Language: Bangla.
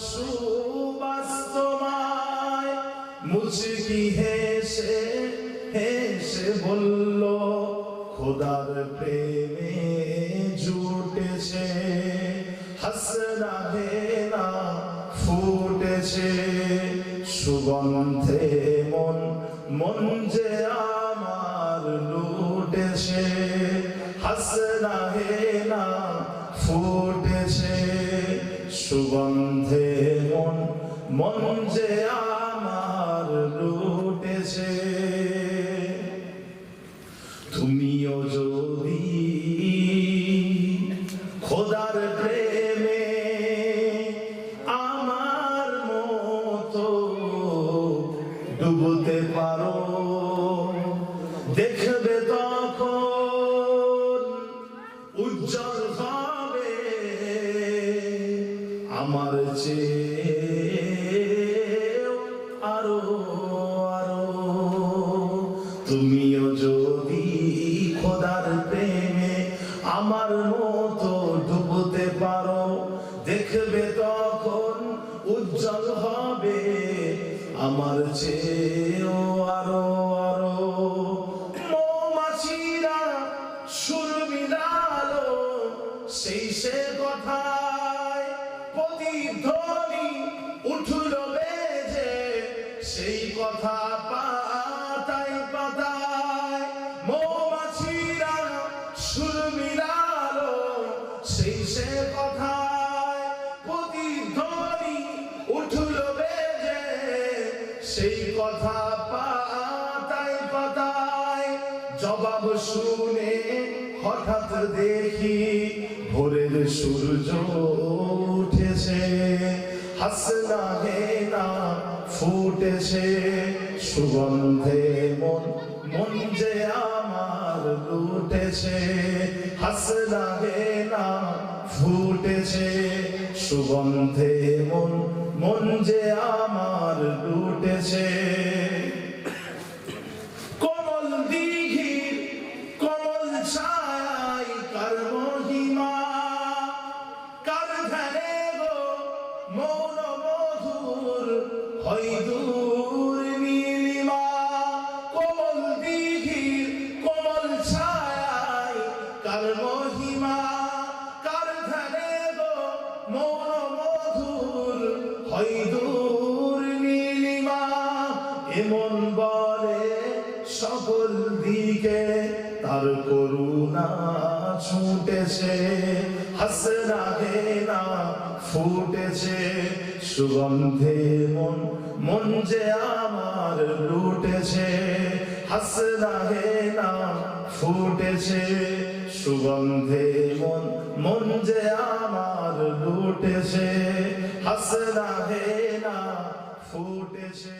সুবাস তোমায় মুচকি হেসে হেসে বলল খোদার প্রেমে জুটেছে হাসনা হেনা ফুটেছে সুগন্ধে মন মন যে আমার লুটেছে হাসনা হেনা ফুটেছে সুগন্ধে মন মন যে আমার লুটেছে তুমিও যদি খোদার প্রেমে আমার মতো ডুবতে পারো দেখবে তখন উজ্জ্বল হবে আমার চেয়ে আরো আরো তুমিও যদি খোদার প্রেমে আমার মতো ডুবতে পারো দেখবে তখন উজ্জ্বল হবে আমার চেয়েও আরো আরো মৌমাছিরা সুর মিলালো সেই সে কথায় প্রতিধ্বনি উঠল বেজে সেই কথা পাতায় পাতায় মৌমাছিরা সুর মিলালো সেই সে কথায় প্রতিধ্বনি উঠল বেজে সেই কথা পাতায় পাতায় জবাব শুনে হঠাৎ দেখি ভোরের সূর্য উঠেছে হাসনা হেনা ফুটেছে সুগন্ধে মন মন যে আমার লুটেছে হাসনা হেনা ফুটেছে সুগন্ধে মন মন যে আমার লুটেছে কোমল দিঘির কোমল ছায় কার মহিমা কার ধ্যানে গো মৌন মধুর হয় দূর নীলিমা কোমল দিঘির কোমল ছায় কার মহিমা কার ধ্যানে গো মৌন মধুর হয় দূর নীলিমা এমন বলে সকল দিকে তার করুণা ছুটেছে হাসনা হেনা ফুটেছে সুগন্ধে মন মন যে আমার লুটেছে হাসনা হেনা ফুটেছে সুগন্ধে মন মন যে আমার লুটেছে হাসনা হেনা ফুটেছে।